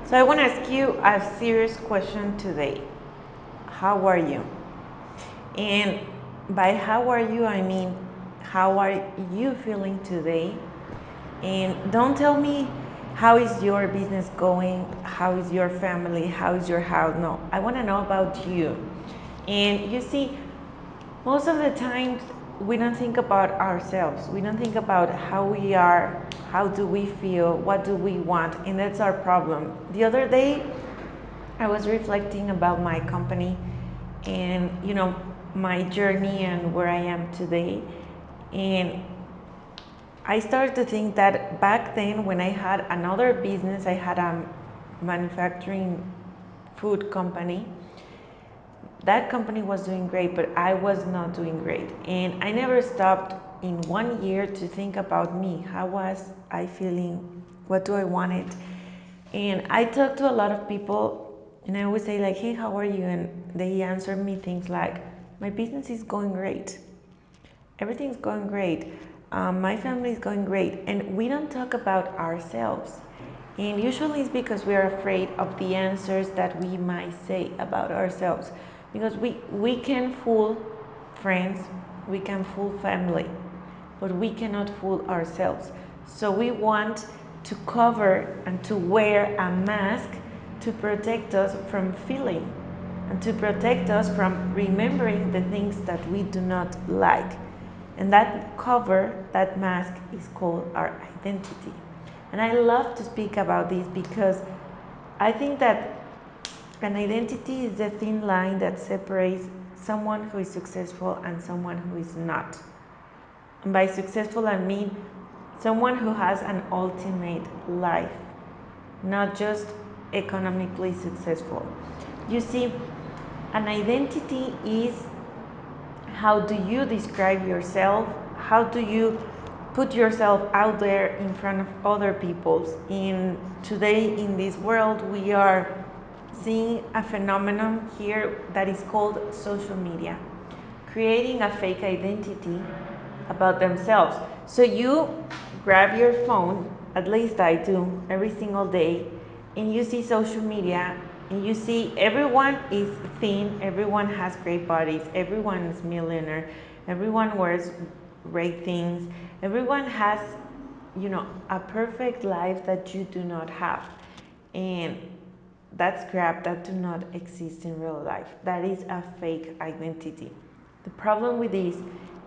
So I want to ask you a serious question today. How are you? And by how are you, I mean, how are you feeling today? And don't tell me how is your business going, how is your family, how is your house. No, I want to know about you. And you see, most of the times we don't think about ourselves. We don't think about how we are, how do we feel, what do we want, and that's our problem. The other day, I was reflecting about my company and my journey and where I am today. And I started to think that back then when I had another business, I had a manufacturing food company. That company was doing great, but I was not doing great. And I never stopped in 1 year to think about me. How was I feeling? What do I want it? And I talked to a lot of people and I always say like, hey, how are you? And they answer me things like, my business is going great. Everything's going great. My family is going great. And we don't talk about ourselves. And usually it's because we are afraid of the answers that we might say about ourselves. Because we can fool friends, we can fool family, but we cannot fool ourselves. So we want to cover and to wear a mask to protect us from feeling and to protect us from remembering the things that we do not like. And that cover, that mask is called our identity. And I love to speak about this because I think that an identity is the thin line that separates someone who is successful and someone who is not. And by successful, I mean someone who has an ultimate life, not just economically successful. You see, an identity is how do you describe yourself? How do you put yourself out there in front of other people? Today in this world, we are seeing a phenomenon here that is called social media, creating a fake identity about themselves. So you grab your phone, at least I do, every single day, and you see social media and you see everyone is thin, everyone has great bodies, everyone is millionaire, everyone wears great things, everyone has, a perfect life that you do not have. And that's crap that do not exist in real life. That is a fake identity. The problem with this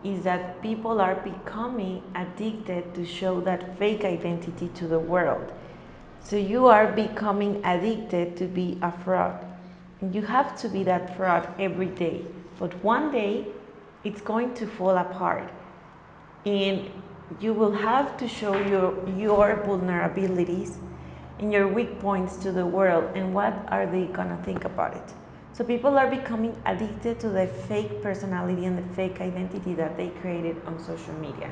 is that people are becoming addicted to show that fake identity to the world. So you are becoming addicted to be a fraud. And you have to be that fraud every day. But one day, it's going to fall apart. And you will have to show your vulnerabilities and your weak points to the world. And what are they gonna think about it? So people are becoming addicted to the fake personality and the fake identity that they created on social media.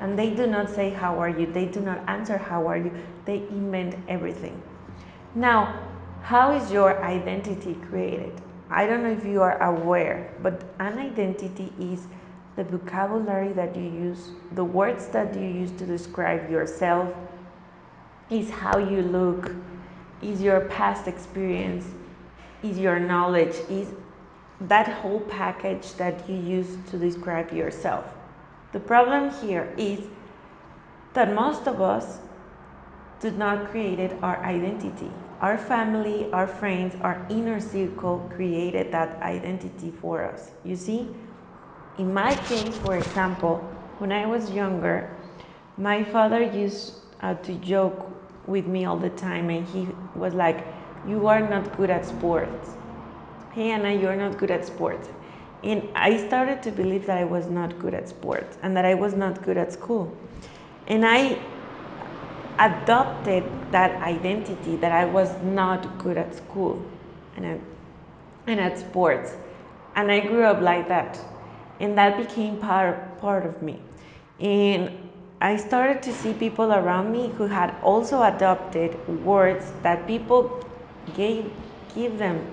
And they do not say how are you, they do not answer how are you, they invent everything. Now, how is your identity created? I don't know if you are aware, but an identity is the vocabulary that you use, the words that you use to describe yourself, is how you look, is your past experience, is your knowledge, is that whole package that you use to describe yourself. The problem here is that most of us did not create our identity. Our family, our friends, our inner circle created that identity for us. You see, in my case, for example, when I was younger, my father used to joke with me all the time, and he was like, you are not good at sports. Hey Anna, you're not good at sports. And I started to believe that I was not good at sports and that I was not good at school. And I adopted that identity that I was not good at school and at sports. And I grew up like that. And that became part of me. And I started to see people around me who had also adopted words that people give them.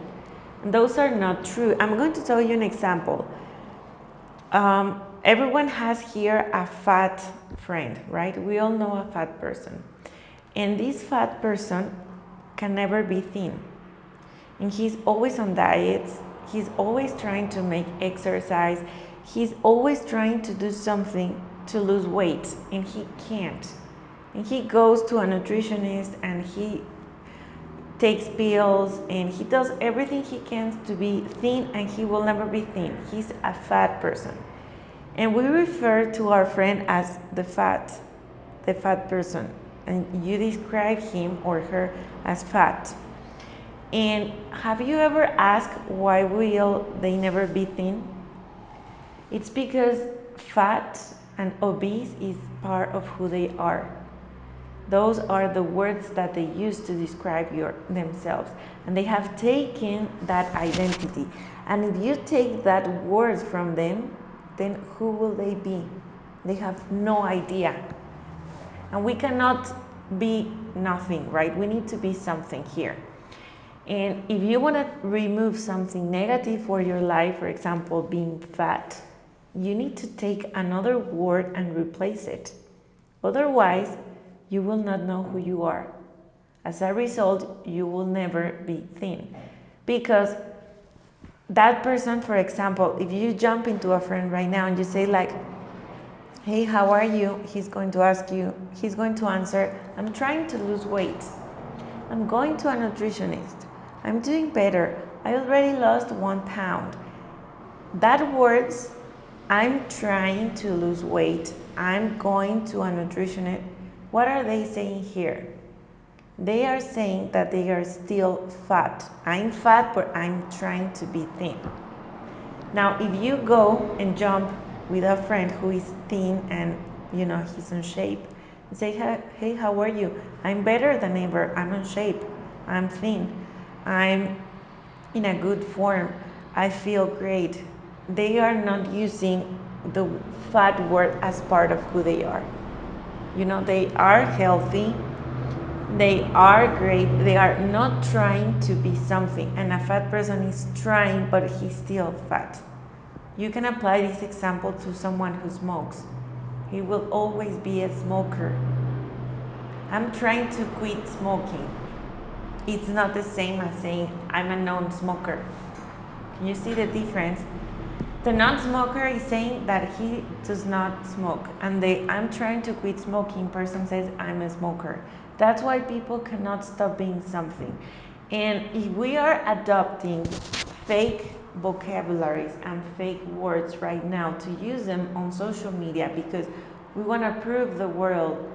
And those are not true. I'm going to tell you an example. Everyone has here a fat friend, right? We all know a fat person. And this fat person can never be thin. And he's always on diets, he's always trying to make exercise, he's always trying to do something to lose weight, and he can't. And he goes to a nutritionist and he takes pills and he does everything he can to be thin, and he will never be thin. He's a fat person. And we refer to our friend as the fat person. And you describe him or her as fat. And have you ever asked why will they never be thin? It's because fat and obese is part of who they are. Those are the words that they use to describe themselves. And they have taken that identity. And if you take that word from them, then who will they be? They have no idea. And we cannot be nothing, right? We need to be something here. And if you want to remove something negative for your life, for example, being fat, you need to take another word and replace it. Otherwise, you will not know who you are. As a result, you will never be thin. Because that person, for example, if you jump into a friend right now and you say like, hey, how are you? He's going to answer, I'm trying to lose weight. I'm going to a nutritionist. I'm doing better. I already lost 1 pound. That words, I'm trying to lose weight. I'm going to a nutritionist. What are they saying here? They are saying that they are still fat. I'm fat, but I'm trying to be thin. Now, if you go and jump with a friend who is thin and he's in shape, and say, hey, how are you? I'm better than ever. I'm in shape. I'm thin. I'm in a good form. I feel great. They are not using the fat word as part of who they are. They are healthy. They are great. They are not trying to be something. And a fat person is trying, but he's still fat. You can apply this example to someone who smokes. He will always be a smoker. I'm trying to quit smoking. It's not the same as saying I'm a non-smoker. Can you see the difference? The non-smoker is saying that he does not smoke, and the I'm trying to quit smoking person says I'm a smoker. That's why people cannot stop being something. And if we are adopting fake vocabularies and fake words right now to use them on social media because we want to prove the world,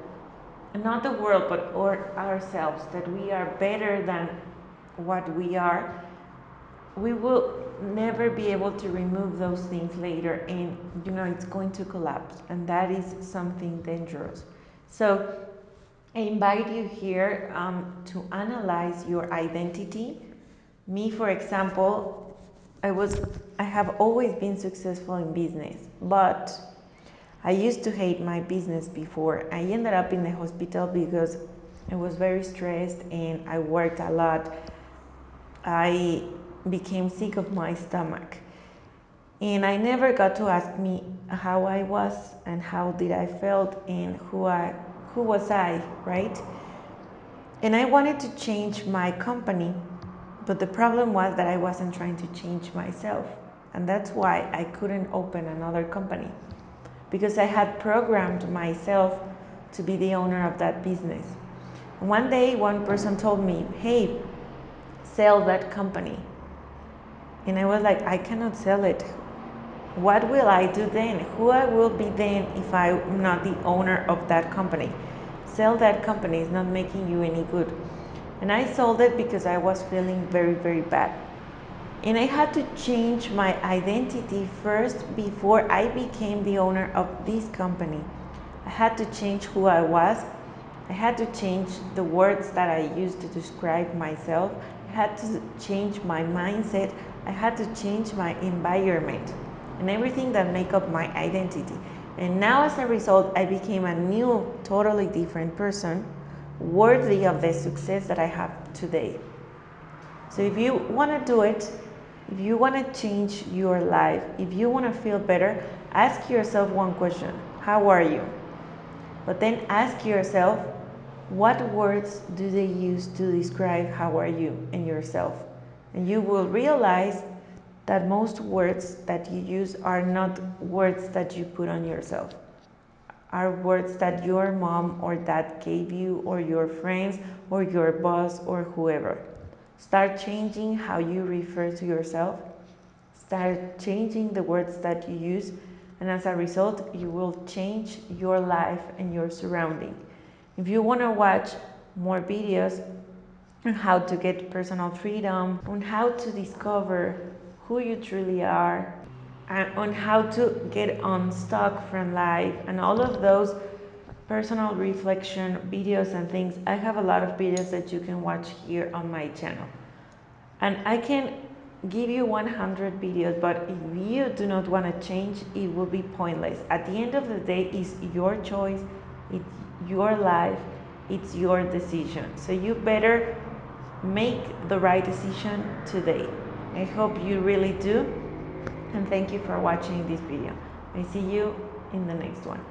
not the world, but ourselves, that we are better than what we are, we will never be able to remove those things later, and it's going to collapse, and that is something dangerous. So I invite you here to analyze your identity. Me, for example, I have always been successful in business, but I used to hate my business before. I ended up in the hospital because I was very stressed and I worked a lot. I became sick of my stomach. And I never got to ask me how I was and how did I felt and who was I, right? And I wanted to change my company, but the problem was that I wasn't trying to change myself. And that's why I couldn't open another company, because I had programmed myself to be the owner of that business. One day, one person told me, hey, sell that company. And I was like, I cannot sell it. What will I do then? Who I will be then if I'm not the owner of that company? Sell that company is not making you any good. And I sold it because I was feeling very, very bad. And I had to change my identity first before I became the owner of this company. I had to change who I was. I had to change the words that I used to describe myself. I had to change my mindset. I had to change my environment and everything that make up my identity. And now as a result, I became a new, totally different person, worthy of the success that I have today. So if you want to do it, if you want to change your life, if you want to feel better, ask yourself one question: how are you? But then ask yourself, What words do they use to describe how are you and yourself? And you will realize that most words that you use are not words that you put on yourself, are words that your mom or dad gave you, or your friends, or your boss, or whoever. Start changing how you refer to yourself. Start changing the words that you use, and as a result, you will change your life and your surrounding. If you want to watch more videos on how to get personal freedom, on how to discover who you truly are, and on how to get unstuck from life, and all of those personal reflection videos and things, I have a lot of videos that you can watch here on my channel. And I can give you 100 videos, but if you do not want to change, it will be pointless. At the end of the day, it's your choice, it's your life, it's your decision. So you better make the right decision today. I hope you really do. And thank you for watching this video. I see you in the next one.